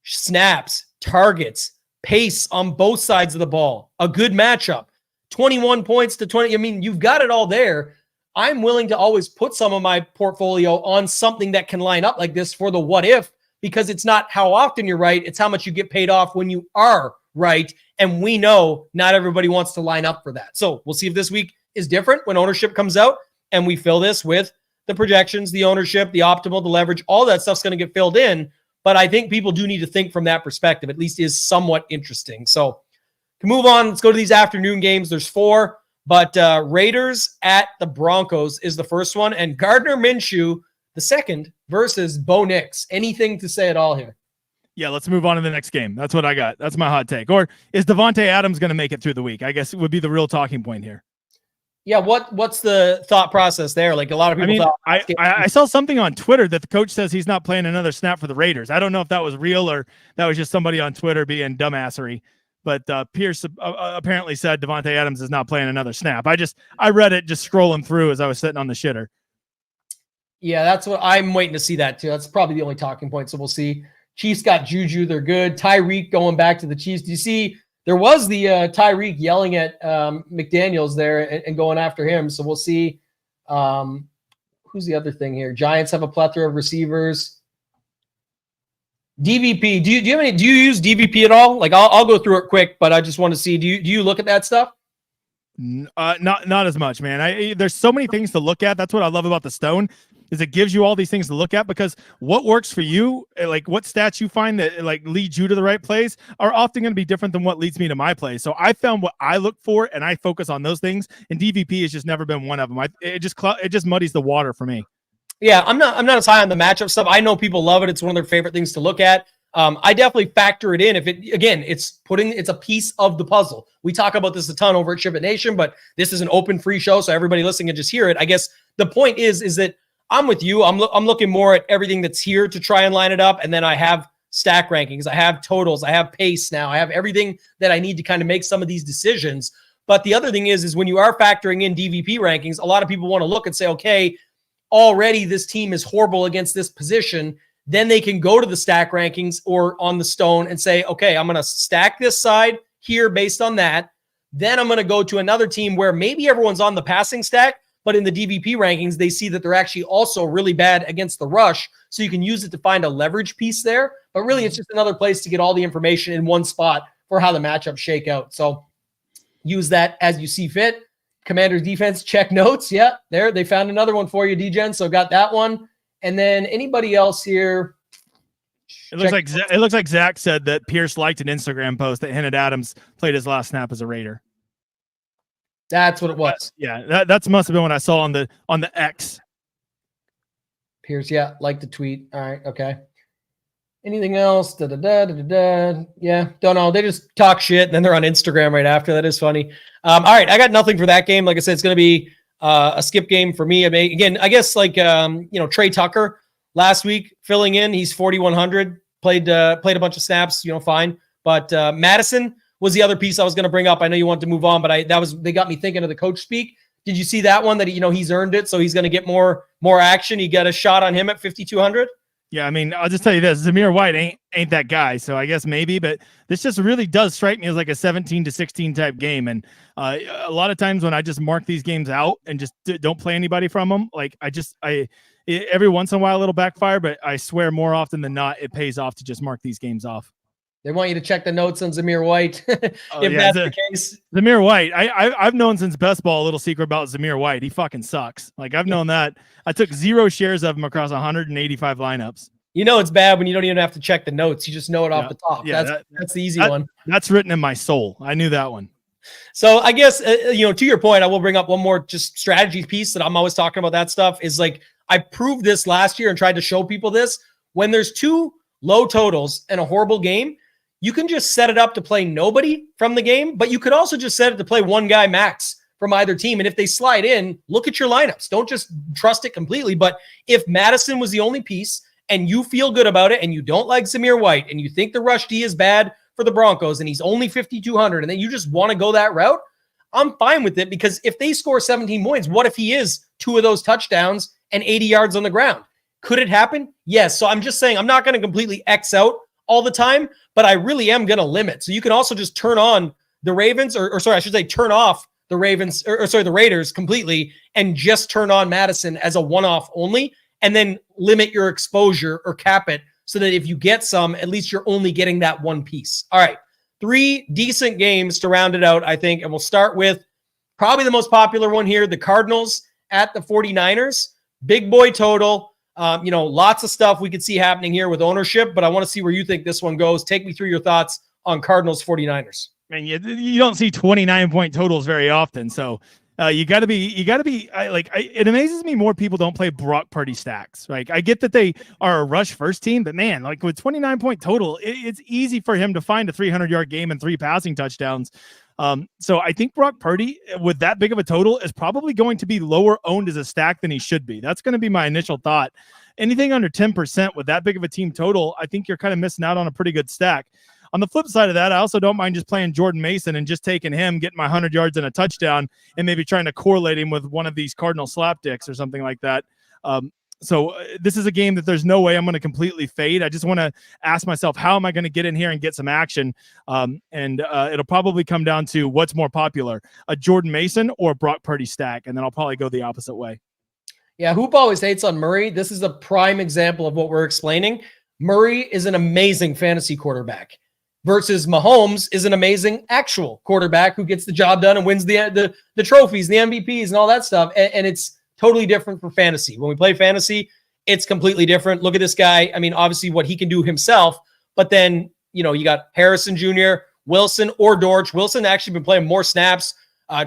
snaps, targets, pace on both sides of the ball, a good matchup, 21 points to 20. I mean, you've got it all there. I'm willing to always put some of my portfolio on something that can line up like this for the what if, because it's not how often you're right. It's how much you get paid off when you are right. And we know not everybody wants to line up for that. So we'll see if this week is different when ownership comes out and we fill this with the projections, the ownership, the optimal, the leverage, all that stuff's going to get filled in. But I think people do need to think from that perspective, at least is somewhat interesting. So to move on, let's go to these afternoon games. There's 4, but Raiders at the Broncos is the first one. And Gardner Minshew, the second, versus Bo Nix. Anything to say at all here? Yeah, let's move on to the next game. That's what I got. That's my hot take. Or is Devontae Adams going to make it through the week? I guess it would be the real talking point here. Yeah, what's the thought process there? Like a lot of people I saw something on Twitter that the coach says he's not playing another snap for the Raiders. I don't know if that was real or that was just somebody on Twitter being dumbassery. But Pierce apparently said Devontae Adams is not playing another snap. I read it just scrolling through as I was sitting on the shitter. Yeah, that's what I'm waiting to see that too. That's probably the only talking point. So we'll see. Chiefs got Juju. They're good. Tyreek going back to the Chiefs. Do you see? There was the Tyreek yelling at McDaniels there and going after him. So we'll see. Who's the other thing here? Giants have a plethora of receivers. DVP. Do you use DVP at all? Like I'll go through it quick, but I just want to see. Do you look at that stuff? Not as much, man. There's so many things to look at. That's what I love about the Stone, is it gives you all these things to look at, because what works for you, like what stats you find that like lead you to the right place, are often going to be different than what leads me to my play. So I found what I look for and I focus on those things, and DVP has just never been one of them. It just muddies the water for me. Yeah, I'm not as high on the matchup stuff. I know people love it. It's one of their favorite things to look at. I definitely factor it in. It's a piece of the puzzle. We talk about this a ton over at SHIPIT Nation, but this is an open free show, so everybody listening can just hear it. I guess the point is that I'm with you. I'm looking more at everything that's here to try and line it up, and then I have stack rankings, I have totals, I have pace now, I have everything that I need to kind of make some of these decisions. But the other thing is when you are factoring in DVP rankings, a lot of people want to look and say, okay, already this team is horrible against this position. Then they can go to the stack rankings or on the Stone and say, okay, I'm going to stack this side here based on that. Then I'm going to go to another team where maybe everyone's on the passing stack, but in the DVP rankings, they see that they're actually also really bad against the rush. So you can use it to find a leverage piece there. But really, it's just another place to get all the information in one spot for how the matchups shake out. So use that as you see fit. Commanders defense, check notes. Yeah, there. They found another one for you, DGen. So got that one. And then anybody else here? It looks like Zach said that Pierce liked an Instagram post that hinted Adams played his last snap as a Raider. That's what it was. Yeah, that must have been what I saw on the X. Pierce, yeah, like the tweet. All right, okay. Anything else? Yeah, don't know. They just talk shit, and then they're on Instagram right after. That is funny. All right, I got nothing for that game. Like I said, it's going to be a skip game for me. I mean, again, I guess like Trey Tucker last week filling in. He's 4,100. Played a bunch of snaps. Fine. But Madison was the other piece I was going to bring up. I know you want to move on, but they got me thinking of the coach speak. Did you see that one that he's earned it, so he's going to get more action? He got a shot on him at 5,200. Yeah, I mean, I'll just tell you this: Zamir White ain't that guy. So I guess maybe, but this just really does strike me as like a 17-16 type game. And a lot of times when I just mark these games out and just don't play anybody from them, like every once in a while it'll backfire, but I swear more often than not it pays off to just mark these games off. They want you to check the notes on Zamir White. That's the case. Zamir White, I've known since best ball a little secret about Zamir White. He fucking sucks. Like I've known that. I took 0 shares of him across 185 lineups. It's bad when you don't even have to check the notes. You just know it off the top. Yeah, that's the easy one. That's written in my soul. I knew that one. So I guess, to your point, I will bring up one more just strategy piece that I'm always talking about. That stuff is like, I proved this last year and tried to show people this. When there's 2 low totals and a horrible game, you can just set it up to play nobody from the game, but you could also just set it to play one guy max from either team. And if they slide in, look at your lineups. Don't just trust it completely. But if Madison was the only piece and you feel good about it and you don't like Zamir White and you think the rush D is bad for the Broncos and he's only 5,200 and then you just want to go that route, I'm fine with it, because if they score 17 points, what if he is 2 of those touchdowns and 80 yards on the ground? Could it happen? Yes. So I'm just saying I'm not going to completely X out all the time, but I really am going to limit. So you can also just turn on the Ravens, or sorry, I should say turn off the Ravens, the Raiders completely, and just turn on Madison as a one-off only, and then limit your exposure or cap it so that if you get some, at least you're only getting that one piece. All right, 3 decent games to round it out, I think, and we'll start with probably the most popular one here, the Cardinals at the 49ers. Big boy total. Lots of stuff we could see happening here with ownership, but I want to see where you think this one goes. Take me through your thoughts on Cardinals 49ers. Man, you don't see 29-point totals very often. So it amazes me more people don't play Brock Purdy stacks. Like I get that they are a rush first team, but man, like with 29-point total, it's easy for him to find a 300-yard game and 3 passing touchdowns. So I think Brock Purdy with that big of a total is probably going to be lower owned as a stack than he should be. That's going to be my initial thought. Anything under 10% with that big of a team total, I think you're kind of missing out on a pretty good stack. On the flip side of that, I also don't mind just playing Jordan Mason and just taking him, getting my 100 yards and a touchdown, and maybe trying to correlate him with one of these Cardinal slapdicks or something like that. So this is a game that there's no way I'm going to completely fade. I just want to ask myself, how am I going to get in here and get some action? It'll probably come down to what's more popular, a Jordan Mason or a Brock Purdy stack, and then I'll probably go the opposite way. Yeah, Hoop always hates on Murray. This is a prime example of what we're explaining. Murray is an amazing fantasy quarterback. versus Mahomes is an amazing actual quarterback who gets the job done and wins the trophies, the MVPs and all that stuff. And it's totally different for fantasy. When we play fantasy, it's completely different. Look at this guy. I mean, obviously what he can do himself, but then, you got Harrison Jr., Wilson or Dortch. Wilson actually been playing more snaps.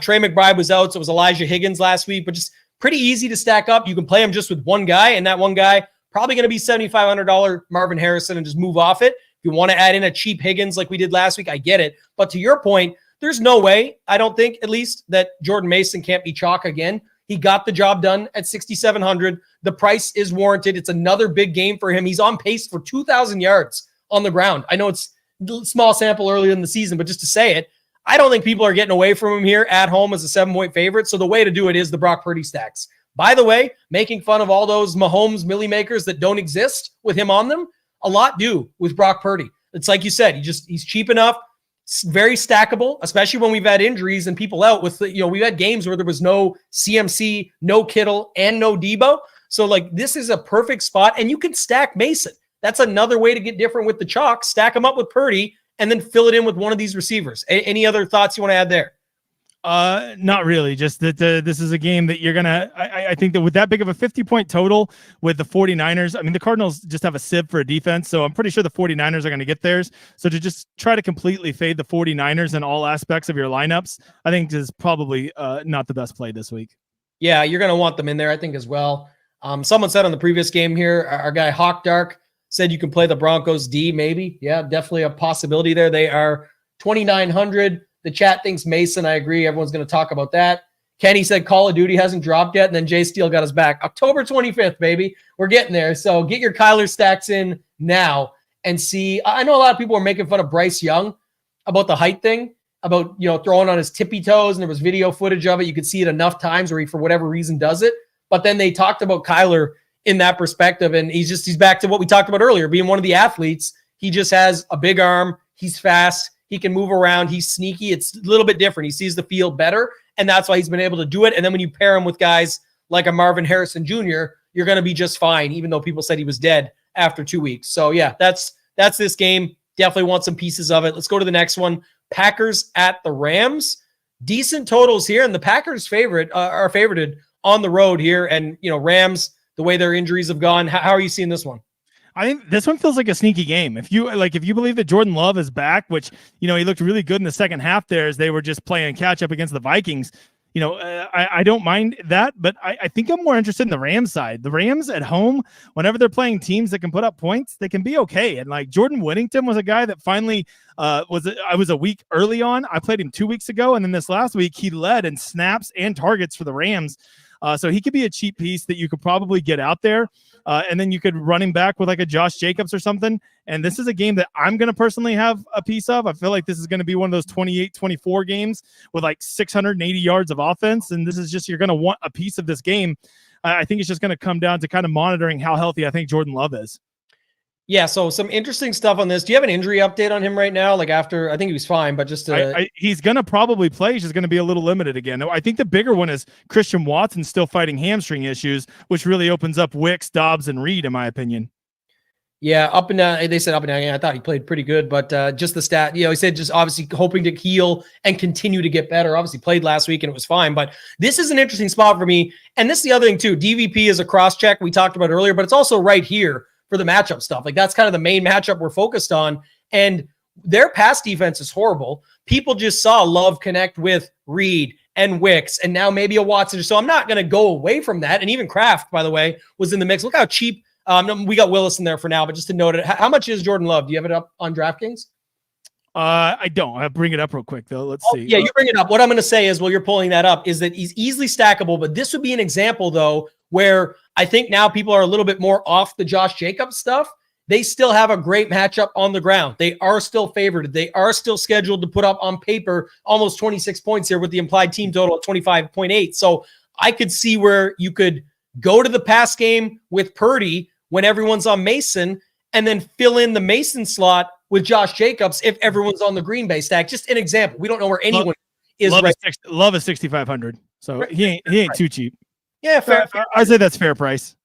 Trey McBride was out, so it was Elijah Higgins last week, but just pretty easy to stack up. You can play him just with one guy, and that one guy probably going to be $7,500 Marvin Harrison and just move off it. If you want to add in a cheap Higgins like we did last week, I get it. But to your point, there's no way, I don't think at least, that Jordan Mason can't be chalk again. He got the job done at 6,700. The price is warranted. It's another big game for him. He's on pace for 2,000 yards on the ground. I know it's a small sample earlier in the season, but just to say it, I don't think people are getting away from him here at home as a 7-point favorite. So the way to do it is the Brock Purdy stacks. By the way, making fun of all those Mahomes milli makers that don't exist with him on them, a lot do with Brock Purdy. It's like you said, he's cheap enough, very stackable, especially when we've had injuries and people out with, we've had games where there was no CMC, no Kittle, and no Debo. So this is a perfect spot, and you can stack Mason. That's another way to get different with the chalk. Stack him up with Purdy and then fill it in with one of these receivers. Any other thoughts you want to add there? Not really. Just that this is a game that you're going to, I think that with that big of a 50-point total with the 49ers, I mean, the Cardinals just have a sieve for a defense, so I'm pretty sure the 49ers are going to get theirs. So to just try to completely fade the 49ers in all aspects of your lineups, I think is probably not the best play this week. Yeah, you're going to want them in there, I think, as well. Someone said on the previous game here, our guy Hawk Dark said you can play the Broncos D, maybe. Yeah, definitely a possibility there. They are 2,900. The chat thinks Mason. I agree. Everyone's going to talk about that. Kenny said Call of Duty hasn't dropped yet, and then Jay Steele got us back. October 25th, baby. We're getting there. So get your Kyler stacks in now and see. I know a lot of people are making fun of Bryce Young about the height thing, about throwing on his tippy toes, and there was video footage of it. You could see it enough times where he, for whatever reason, does it. But then they talked about Kyler in that perspective, and he's back to what we talked about earlier, being one of the athletes. He just has a big arm. He's fast. He can move around. He's sneaky. It's a little bit different. He sees the field better, and that's why he's been able to do it. And then when you pair him with guys like a Marvin Harrison Jr., you're going to be just fine, even though people said he was dead after 2 weeks. So, yeah, that's this game. Definitely want some pieces of it. Let's go to the next one. Packers at the Rams. Decent totals here, and the Packers are favorited on the road here. And, Rams, the way their injuries have gone, how are you seeing this one? I think this one feels like a sneaky game. If you believe that Jordan Love is back, which, he looked really good in the second half there as they were just playing catch up against the Vikings. I don't mind that, but I think I'm more interested in the Rams side. The Rams at home, whenever they're playing teams that can put up points, they can be okay. And Jordan Whittington was a guy that finally I was a week early on. I played him 2 weeks ago. And then this last week he led in snaps and targets for the Rams. So he could be a cheap piece that you could probably get out there. And then you could run him back with a Josh Jacobs or something. And this is a game that I'm going to personally have a piece of. I feel like this is going to be one of those 28-24 games with 680 yards of offense. And this is just, you're going to want a piece of this game. I think it's just going to come down to kind of monitoring how healthy I think Jordan Love is. Yeah, so some interesting stuff on this. Do you have an injury update on him right now? After, I think he was fine, but just he's going to probably play. He's just going to be a little limited again. I think the bigger one is Christian Watson still fighting hamstring issues, which really opens up Wicks, Dobbs, and Reed, in my opinion. Yeah, up and down. They said up and down. Yeah, I thought he played pretty good, but just the stat, he said just obviously hoping to heal and continue to get better. Obviously played last week and it was fine, but this is an interesting spot for me. And this is the other thing too. DVP is a cross check we talked about earlier, but it's also right here for the matchup stuff. That's kind of the main matchup we're focused on. And their pass defense is horrible. People just saw Love connect with Reed and Wicks and now maybe a Watson. So I'm not going to go away from that. And even Kraft, by the way, was in the mix. Look how cheap. We got Willis in there for now, but just to note it, how much is Jordan Love? Do you have it up on DraftKings? I don't. I'll bring it up real quick though. Let's see. Yeah, you bring it up. What I'm going to say is, while you're pulling that up, is that he's easily stackable, but this would be an example though, where I think now people are a little bit more off the Josh Jacobs stuff. They still have a great matchup on the ground. They are still favored. They are still scheduled to put up on paper almost 26 points here with the implied team total at 25.8. So I could see where you could go to the pass game with Purdy when everyone's on Mason and then fill in the Mason slot with Josh Jacobs if everyone's on the Green Bay stack. Just an example. We don't know where anyone is. Love is 6,500. So he ain't too cheap. Yeah, fair. I say that's fair price.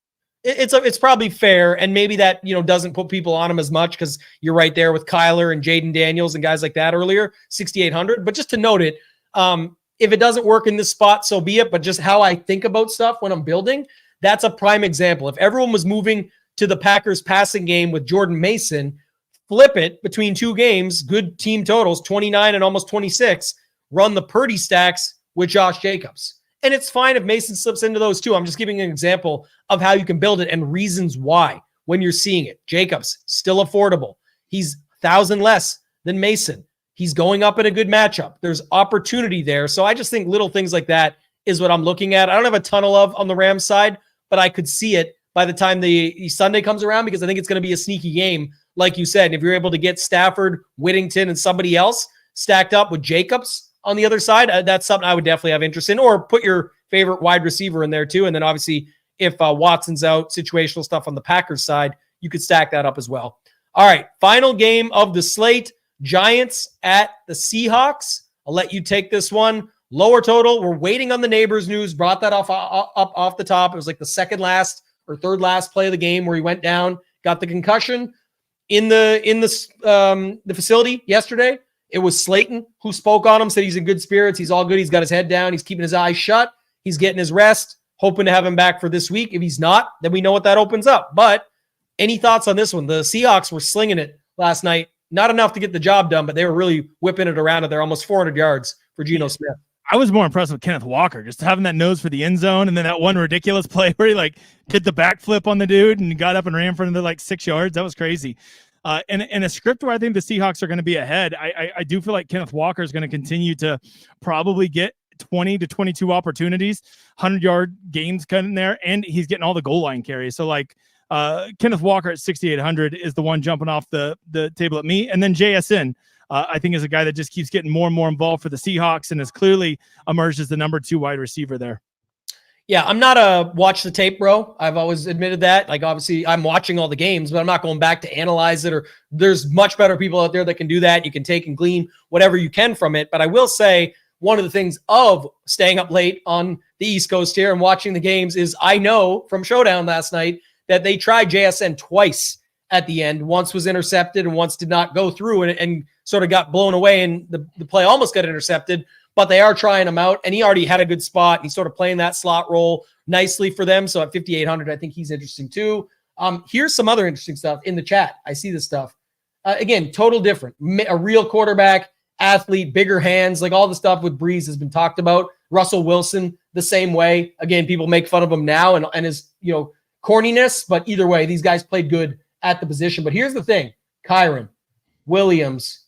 It's probably fair, and maybe that doesn't put people on him as much because you're right there with Kyler and Jaden Daniels and guys like that earlier, 6,800. But just to note it, if it doesn't work in this spot, so be it. But just how I think about stuff when I'm building, that's a prime example. If everyone was moving to the Packers passing game with Jordan Mason, flip it between two games, good team totals, 29 and almost 26. Run the Purdy stacks with Josh Jacobs. And it's fine if Mason slips into those too. I'm just giving an example of how you can build it and reasons why when you're seeing it. Jacobs, still affordable. He's 1,000 less than Mason. He's going up in a good matchup. There's opportunity there. So I just think little things like that is what I'm looking at. I don't have a ton of love on the Rams side, but I could see it by the time the Sunday comes around because I think it's going to be a sneaky game, like you said. And if you're able to get Stafford, Whittington, and somebody else stacked up with Jacobs on the other side, that's something I would definitely have interest in, or put your favorite wide receiver in there too. And then obviously if Watson's out, situational stuff on the Packers side, you could stack that up as well. All right, final game of the slate, Giants at the Seahawks. I'll let you take this one. Lower total. We're waiting on the neighbors news. Brought that off the top. It was like the second last or third last play of the game where he went down, got the concussion in the facility yesterday. It was Slayton who spoke on him, said he's in good spirits. He's all good. He's got his head down. He's keeping his eyes shut. He's getting his rest, hoping to have him back for this week. If he's not, then we know what that opens up. But any thoughts on this one? The Seahawks were slinging it last night. Not enough to get the job done, but they were really whipping it around at there, almost 400 yards for Geno Smith. I was more impressed with Kenneth Walker, just having that nose for the end zone, and then that one ridiculous play where he did the backflip on the dude and got up and ran for another 6 yards. That was crazy. In a script where I think the Seahawks are going to be ahead, I do feel like Kenneth Walker is going to continue to probably get 20 to 22 opportunities, 100-yard games cutting there, and he's getting all the goal line carries. So Kenneth Walker at 6,800 is the one jumping off the table at me. And then JSN, I think, is a guy that just keeps getting more and more involved for the Seahawks and has clearly emerged as the number 2 wide receiver there. Yeah, I'm not a watch the tape, bro. I've always admitted that. Obviously, I'm watching all the games, but I'm not going back to analyze it. Or there's much better people out there that can do that. You can take and glean whatever you can from it. But I will say one of the things of staying up late on the East Coast here and watching the games is I know from Showdown last night that they tried JSN twice at the end. Once was intercepted and once did not go through and sort of got blown away, and the play almost got intercepted. But they are trying him out, and he already had a good spot. He's sort of playing that slot role nicely for them. So at 5,800, I think he's interesting too. Here's some other interesting stuff in the chat. I see this stuff. Again, total different. A real quarterback, athlete, bigger hands, all the stuff with Breeze has been talked about. Russell Wilson, the same way. Again, people make fun of him now and his corniness, but either way, these guys played good at the position. But here's the thing. Kyren Williams.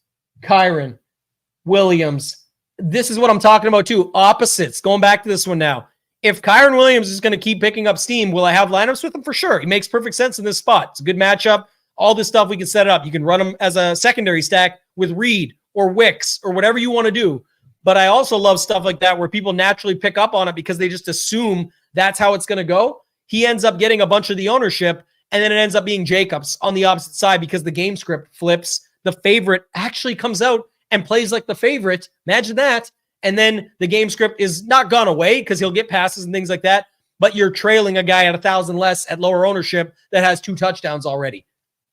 This is what I'm talking about too. Opposites. Going back to this one now. If Kyren Williams is going to keep picking up steam, will I have lineups with him? For sure. He makes perfect sense in this spot. It's a good matchup. All this stuff we can set it up. You can run him as a secondary stack with Reed or Wicks or whatever you want to do. But I also love stuff like that where people naturally pick up on it because they just assume that's how it's going to go. He ends up getting a bunch of the ownership, and then it ends up being Jacobs on the opposite side because the game script flips. The favorite actually comes out and plays like the favorite. Imagine that. And then the game script is not gone away because he'll get passes and things like that, but you're trailing a guy at 1,000 less at lower ownership that has 2 touchdowns already.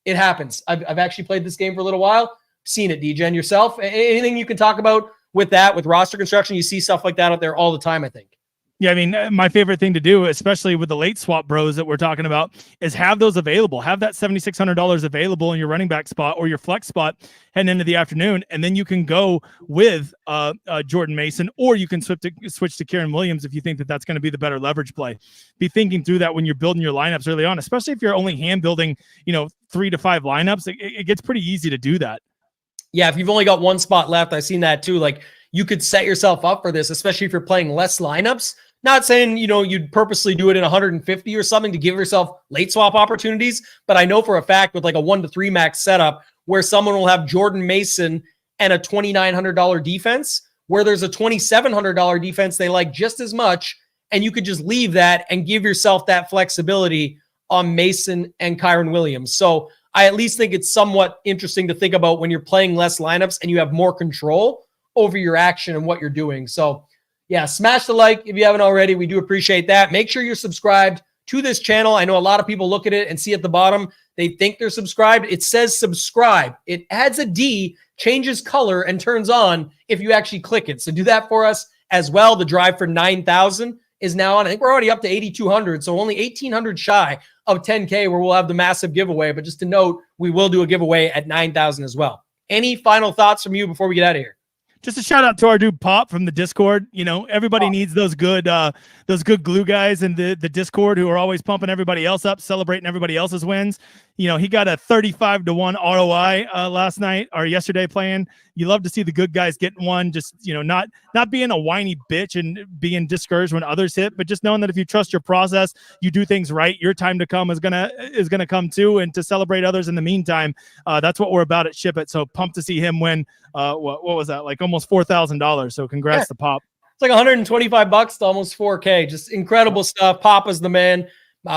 It happens. I've actually played this game for a little while. Seen it, DGen, yourself. Anything you can talk about with that, with roster construction? You see stuff like that out there all the time, I think. Yeah, I mean, my favorite thing to do, especially with the late swap bros that we're talking about, is have those available. Have that $7,600 available in your running back spot or your flex spot heading into the afternoon, and then you can go with Jordan Mason, or you can switch to Kyren Williams if you think that that's going to be the better leverage play. Be thinking through that when you're building your lineups early on, especially if you're only hand building, 3 to 5 lineups. It gets pretty easy to do that. Yeah, if you've only got one spot left, I've seen that too. You could set yourself up for this, especially if you're playing less lineups. Not saying, you'd purposely do it in 150 or something to give yourself late swap opportunities, but I know for a fact with a 1 to 3 max setup where someone will have Jordan Mason and a $2,900 defense, where there's a $2,700 defense they like just as much, and you could just leave that and give yourself that flexibility on Mason and Kyren Williams. So I at least think it's somewhat interesting to think about when you're playing less lineups and you have more control over your action and what you're doing. So yeah, smash the like if you haven't already. We do appreciate that. Make sure you're subscribed to this channel. I know a lot of people look at it and see at the bottom, they think they're subscribed. It says subscribe. It adds a D, changes color, and turns on if you actually click it. So do that for us as well. The drive for 9,000 is now on. I think we're already up to 8,200, so only 1,800 shy of 10K where we'll have the massive giveaway. But just to note, we will do a giveaway at 9,000 as well. Any final thoughts from you before we get out of here? Just a shout out to our dude Pop from the Discord. You know, everybody needs those good glue guys in the Discord who are always pumping everybody else up, celebrating everybody else's wins. You know, he got a 35-1 ROI last night or yesterday playing. You love to see the good guys getting one, just, you know, not being a whiny bitch and being discouraged when others hit, but just knowing that if you trust your process, you do things right, your time to come is gonna come too. And to celebrate others in the meantime, that's what we're about at SHIPIT. So pumped to see him win. What was that? Like almost $4,000. So congrats to Pop. It's like $125 to almost 4K. Just incredible stuff. Pop is the man.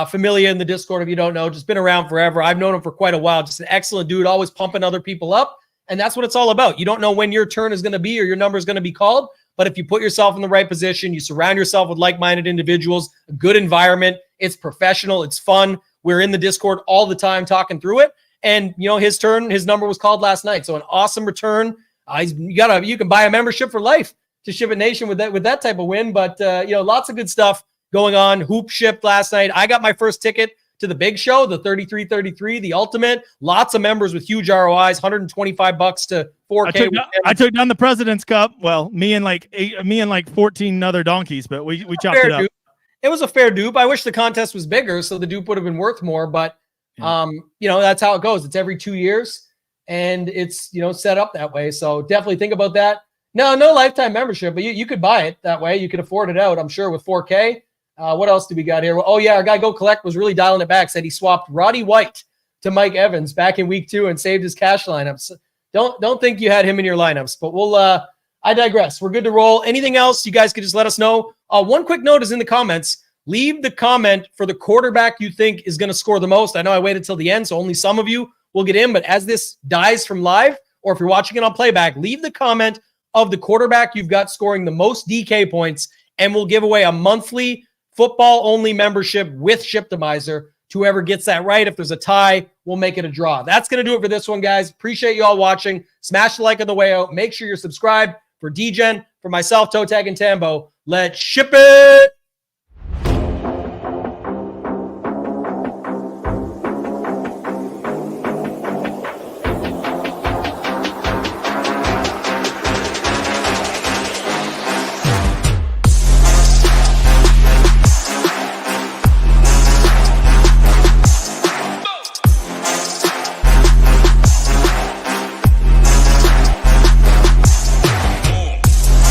Familiar in the Discord, if you don't know, just been around forever. I've known him for quite a while. Just an excellent dude, always pumping other people up. And that's what it's all about. You don't know when your turn is going to be or your number is going to be called. But if you put yourself in the right position, you surround yourself with like-minded individuals, a good environment, it's professional, it's fun. We're in the Discord all the time talking through it. And, you know, his number was called last night. So an awesome return. You can buy a membership for life to SHIPIT Nation with that type of win. But, you know, lots of good stuff going on. Hoop shipped last night. I got my first ticket to the big show, the 33-33, the ultimate. Lots of members with huge ROIs, $125 to 4K. I took down the President's Cup. Well, me and like 14 other donkeys, but we chopped it up. Dupe. It was a fair dupe. I wish the contest was bigger, so the dupe would have been worth more. But you know, that's how it goes. It's every 2 years, and it's, you know, set up that way. So definitely think about that. No lifetime membership, but you could buy it that way. You could afford it out, I'm sure, with 4K. What else do we got here? Oh, yeah, our guy Go Collect was really dialing it back. Said he swapped Roddy White to Mike Evans back in week 2 and saved his cash lineups. Don't think you had him in your lineups, but we'll I digress. We're good to roll. Anything else, you guys could just let us know. One quick note is in the comments. Leave the comment for the quarterback you think is going to score the most. I know I waited till the end, so only some of you will get in, but as this dies from live, or if you're watching it on playback, leave the comment of the quarterback you've got scoring the most DK points, and we'll give away a monthly football-only membership with Shiptimizer to whoever gets that right. If there's a tie, we'll make it a draw. That's going to do it for this one, guys. Appreciate you all watching. Smash the like on the way out. Make sure you're subscribed. For DGen, for myself, ToeTagginTambo, let's ship it!